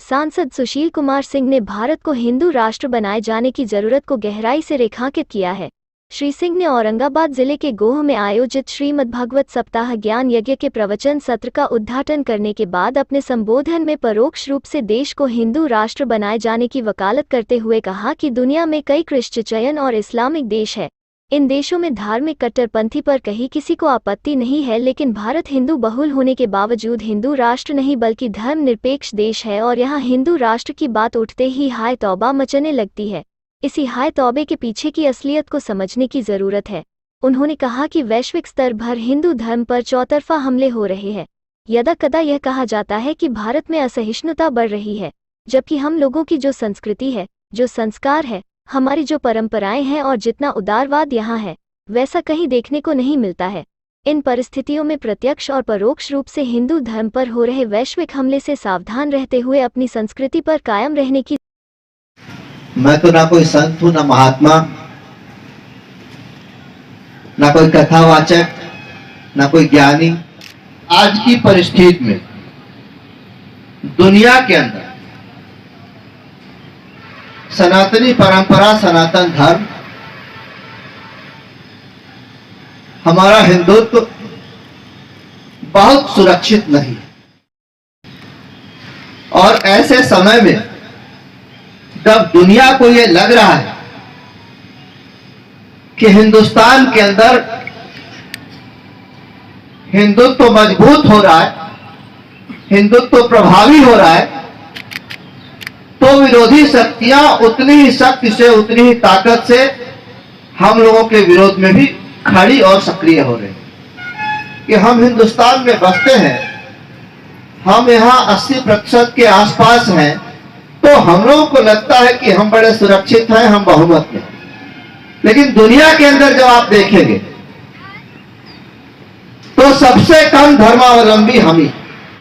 सांसद सुशील कुमार सिंह ने भारत को हिंदू राष्ट्र बनाए जाने की जरूरत को गहराई से रेखांकित किया है। श्री सिंह ने औरंगाबाद जिले के गोह में आयोजित श्रीमद्भागवत सप्ताह ज्ञान यज्ञ के प्रवचन सत्र का उद्घाटन करने के बाद अपने संबोधन में परोक्ष रूप से देश को हिंदू राष्ट्र बनाए जाने की वकालत करते हुए कहा कि दुनिया में कई क्रिश्चियन और इस्लामिक देश है। इन देशों में धार्मिक कट्टरपंथी पर कहीं किसी को आपत्ति नहीं है, लेकिन भारत हिंदू बहुल होने के बावजूद हिंदू राष्ट्र नहीं बल्कि धर्मनिरपेक्ष देश है और यहाँ हिंदू राष्ट्र की बात उठते ही हाय तौबा मचने लगती है। इसी हाय तौबे के पीछे की असलियत को समझने की जरूरत है। उन्होंने कहा कि वैश्विक स्तर पर हिंदू धर्म पर चौतरफा हमले हो रहे हैं। यदा कदा यह कहा जाता है कि भारत में असहिष्णुता बढ़ रही है, जबकि हम लोगों की जो संस्कृति है, जो संस्कार है, हमारी जो परंपराएं हैं और जितना उदारवाद यहाँ है, वैसा कहीं देखने को नहीं मिलता है। इन परिस्थितियों में प्रत्यक्ष और परोक्ष रूप से हिंदू धर्म पर हो रहे वैश्विक हमले से सावधान रहते हुए अपनी संस्कृति पर कायम रहने की। मैं तो ना कोई संत हूं, ना महात्मा, ना कोई कथावाचक, ना कोई ज्ञानी। आज की परिस्थिति में दुनिया के अंदर सनातनी परंपरा, सनातन धर्म, हमारा हिंदुत्व बहुत सुरक्षित नहीं है। और ऐसे समय में जब दुनिया को यह लग रहा है कि हिंदुस्तान के अंदर हिंदुत्व मजबूत हो रहा है, हिंदुत्व प्रभावी हो रहा है, तो विरोधी शक्तियां उतनी ही शक्ति से, उतनी ही ताकत से हम लोगों के विरोध में भी खड़ी और सक्रिय हो रही है। कि हम हिंदुस्तान में बसते हैं, हम यहां 80% के आसपास हैं, तो हम लोगों को लगता है कि हम बड़े सुरक्षित हैं, हम बहुमत में। लेकिन दुनिया के अंदर जब आप देखेंगे तो सबसे कम धर्मावलंबी हम ही।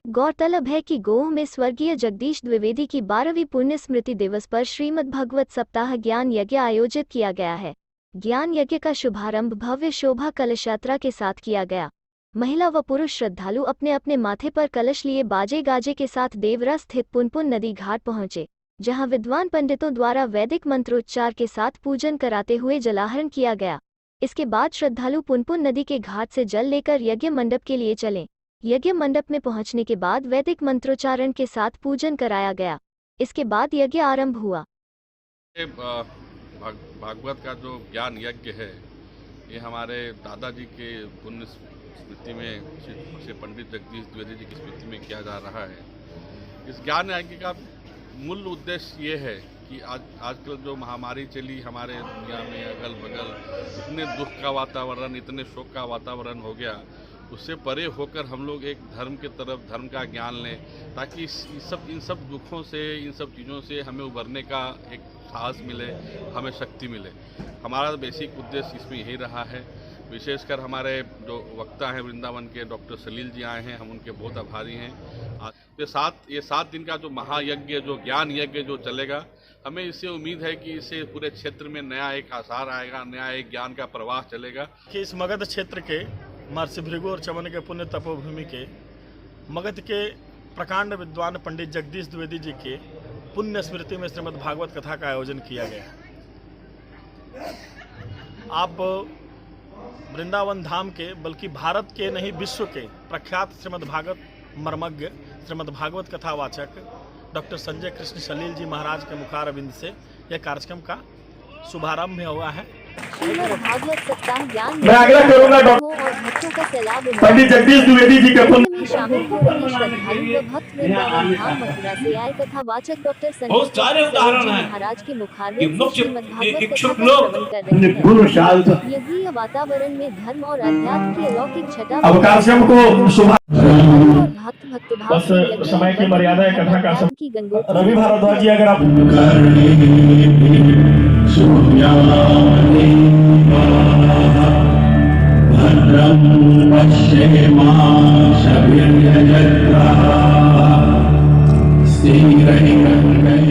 गौरतलब है कि गोह में स्वर्गीय जगदीश द्विवेदी की 12वीं पुण्य स्मृति दिवस पर श्रीमद्भागवत सप्ताह ज्ञान यज्ञ आयोजित किया गया है। ज्ञान यज्ञ का शुभारंभ भव्य शोभा कलश यात्रा के साथ किया गया। महिला व पुरुष श्रद्धालु अपने अपने माथे पर कलश लिए बाजे गाजे के साथ देवरा स्थित पुनपुन नदी घाट पहुंचे, जहां विद्वान पंडितों द्वारा वैदिक मंत्रोच्चार के साथ पूजन कराते हुए जलाहरण किया गया। इसके बाद श्रद्धालु पुनपुन नदी के घाट से जल लेकर यज्ञ मंडप के लिए चले। यज्ञ मंडप में पहुंचने के बाद वैदिक मंत्रोच्चारण के साथ पूजन कराया गया। इसके बाद यज्ञ आरंभ हुआ। भागवत का जो ज्ञान यज्ञ है, ये हमारे दादाजी के पुण्य स्मृति में श्री पंडित जगदीश द्विवेदी जी की स्मृति में किया जा रहा है। इस ज्ञान यज्ञ का मूल उद्देश्य ये है कि आजकल जो महामारी चली हमारे दुनिया में, अगल बगल इतने दुख का वातावरण, इतने शोक का वातावरण हो गया, उससे परे होकर हम लोग एक धर्म के तरफ, धर्म का ज्ञान लें, ताकि इन सब दुखों से, इन सब चीज़ों से हमें उभरने का एक साहस मिले, हमें शक्ति मिले। हमारा बेसिक उद्देश्य इसमें यही रहा है। विशेषकर हमारे जो वक्ता हैं वृंदावन के डॉक्टर सलील जी आए हैं, हम उनके बहुत आभारी हैं। ये 7 दिन का जो महायज्ञ, जो ज्ञान यज्ञ जो चलेगा, हमें इससे उम्मीद है कि इससे पूरे क्षेत्र में नया एक आसार आएगा, नया एक ज्ञान का प्रवाह चलेगा। कि इस मगध क्षेत्र के महर्षि भृगु और चमन के पुण्य तपोभूमि के मगध के प्रकांड विद्वान पंडित जगदीश द्विवेदी जी के पुण्य स्मृति में श्रीमद्भागवत कथा का आयोजन किया गया। आप वृंदावन धाम के, बल्कि भारत के नहीं विश्व के प्रख्यात श्रीमद्भागवत मर्मज्ञ, श्रीमद्भागवत कथावाचक डॉक्टर संजय कृष्ण सलील जी महाराज के मुखारविंद से यह कार्यक्रम का शुभारंभ हुआ है। भागवत सप्ताह ज्ञान मैं आग्रह करूंगा और भक्तों का सैलाब पंडित जगदीश द्विवेदी जी के में शामिल हो रहे श्रद्धालु व भक्त वृंदावन धाम मथुरा से आए तथा वाचक डॉक्टर संजय महाराज के मुखारविंद से श्रीमद्भागवत कथा का श्रवण कर रहे हैं। यज्ञीय वातावरण में धर्म और अध्यात्म की अलौकिक छटा अवकाशम को भक्त भाव बस समय की मर्यादा है। कथा का की गंगोत्री रवि भारद्वाज जी, अगर आप भद्रं पश्येमां शभिर्यजत्राः स्थिरैरङ्गैः